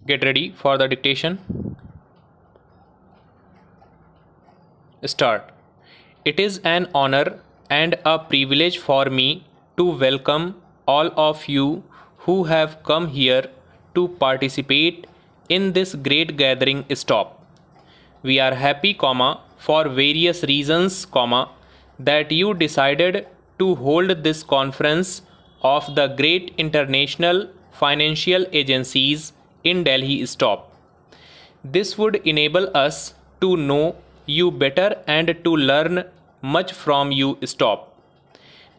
Get ready for the dictation. Start. It is an honor and a privilege for me to welcome all of you who have come here to participate in this great gathering. Stop. We are happy, for various reasons, that you decided to hold this conference of the great international financial agencies in Delhi. Stop. This would enable us to know you better and to learn much from you. Stop.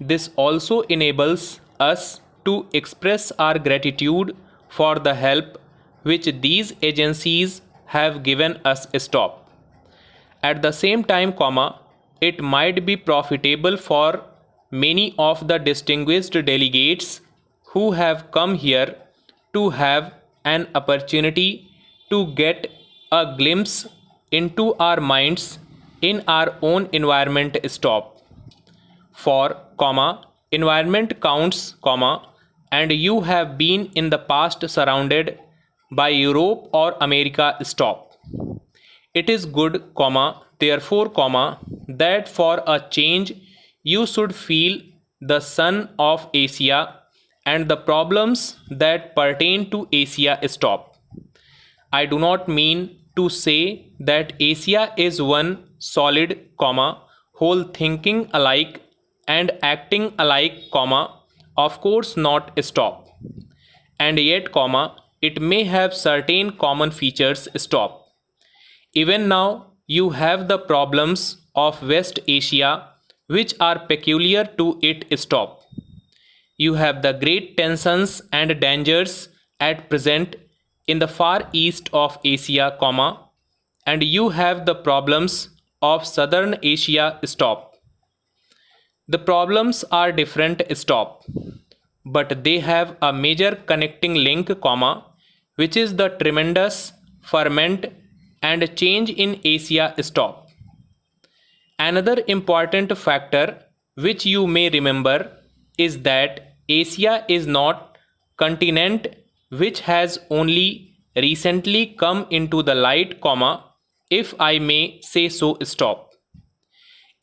This also enables us to express our gratitude for the help which these agencies have given us. Stop. At the same time, it might be profitable for many of the distinguished delegates who have come here to have an opportunity to get a glimpse into our minds in our own environment. Stop. For, environment counts, and you have been in the past surrounded by Europe or America. Stop. It is good, therefore, that for a change you should feel the sun of Asia and the problems that pertain to Asia. Stop. I do not mean to say that Asia is one solid, whole, thinking alike and acting alike, of course not. Stop. And yet, it may have certain common features. Stop. Even now, you have the problems of West Asia which are peculiar to it. Stop. You have the great tensions and dangers at present in the far east of Asia, and you have the problems of southern Asia. Stop. The problems are different. Stop. But they have a major connecting link, which is the tremendous ferment and change in Asia. Stop. Another important factor which you may remember is that Asia is not continent which has only recently come into the light, if I may say so. Stop.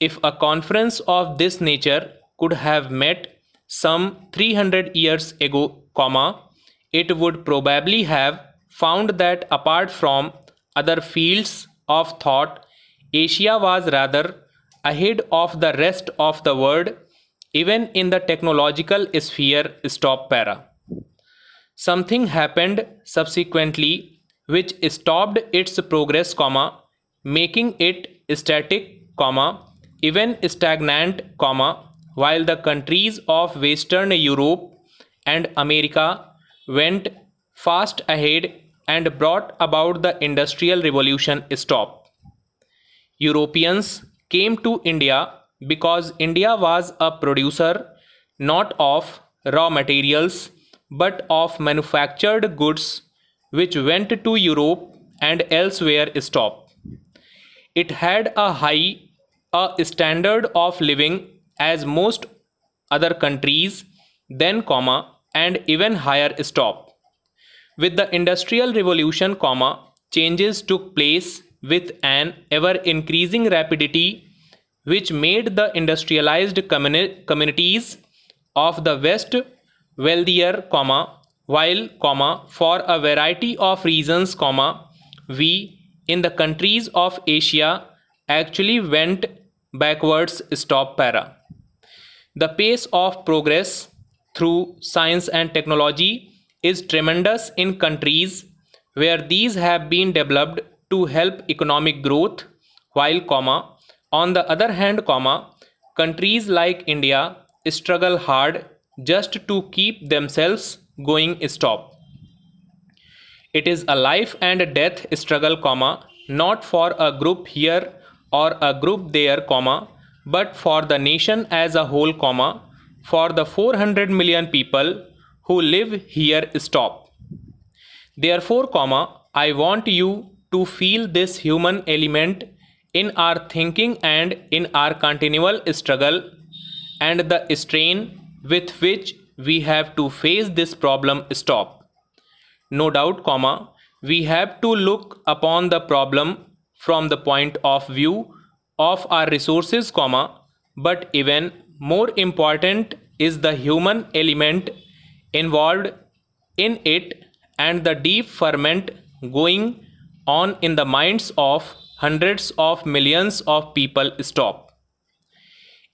If a conference of this nature could have met some 300 years ago, it would probably have found that apart from other fields of thought, Asia was rather ahead of the rest of the world, even in the technological sphere. Stop. Something happened subsequently which stopped its progress, making it static, even stagnant, while the countries of Western Europe and America went fast ahead and brought about the Industrial Revolution. Stop. Europeans came to India because India was a producer not of raw materials but of manufactured goods which went to Europe and elsewhere. Stop. It had a standard of living as most other countries then, and even higher. Stop. With the Industrial Revolution, changes took place with an ever-increasing rapidity which made the industrialized communities of the West wealthier, while, for a variety of reasons, we in the countries of Asia actually went backwards. Stop. The pace of progress through science and technology is tremendous in countries where these have been developed to help economic growth, while, on the other hand, countries like India struggle hard just to keep themselves going. Stop. It is a life and death struggle, not for a group here or a group there, but for the nation as a whole, for the 400 million people who live here. Stop. Therefore, I want you to feel this human element in our thinking and in our continual struggle and the strain with which we have to face this problem. Stop. No doubt, We have to look upon the problem from the point of view of our resources, but even more important is the human element involved in it and the deep ferment going on in the minds of hundreds of millions of people.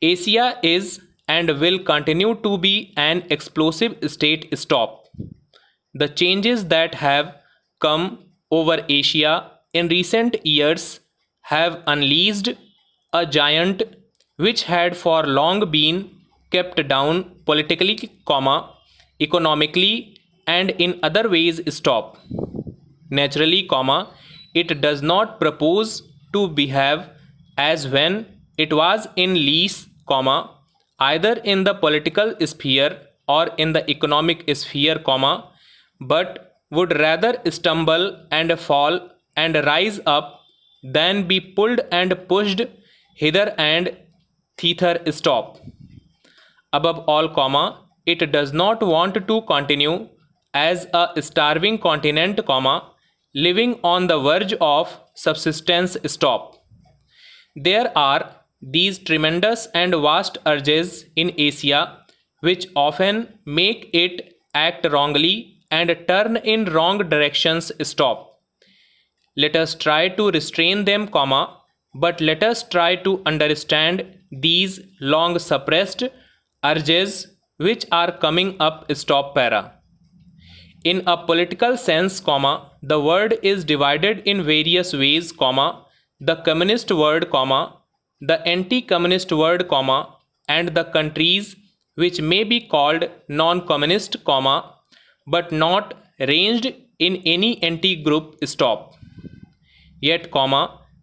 Asia is and will continue to be an explosive state. The changes that have come over Asia in recent years have unleashed a giant which had for long been kept down politically, economically, and in other ways. Naturally, it does not propose to behave as when it was in lease, either in the political sphere or in the economic sphere, but would rather stumble and fall and rise up than be pulled and pushed hither and thither. Above all, it does not want to continue as a starving continent, living on the verge of subsistence. There are these tremendous and vast urges in Asia which often make it act wrongly and turn in wrong directions. Let us try to restrain them, but let us try to understand these long suppressed urges which are coming up. In a political sense, the world is divided in various ways, the communist world, the anti-communist world, and the countries which may be called non-communist, but not ranged in any anti-group. Yet,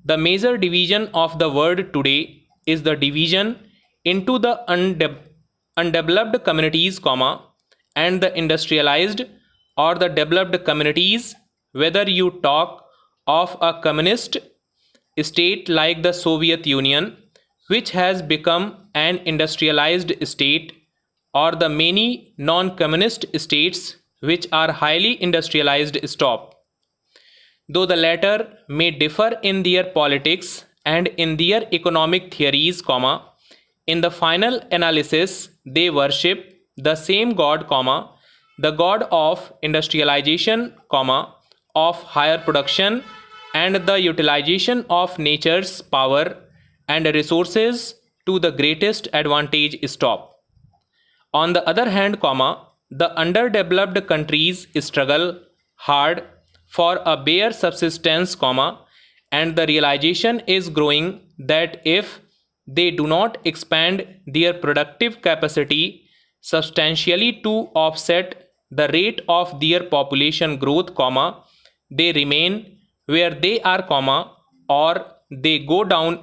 the major division of the world today is the division into the undeveloped communities, and the industrialized or the developed communities. Whether you talk of a communist state like the Soviet Union, which has become an industrialized state, or the many non-communist states which are highly industrialized. Though the latter may differ in their politics and in their economic theories, in the final analysis they worship the same God, the God of industrialization, of higher production and the utilization of nature's power and resources to the greatest advantage. On the other hand, the underdeveloped countries struggle hard for a bare subsistence, and the realization is growing that if they do not expand their productive capacity substantially to offset the rate of their population growth, they remain where they are, or they go down.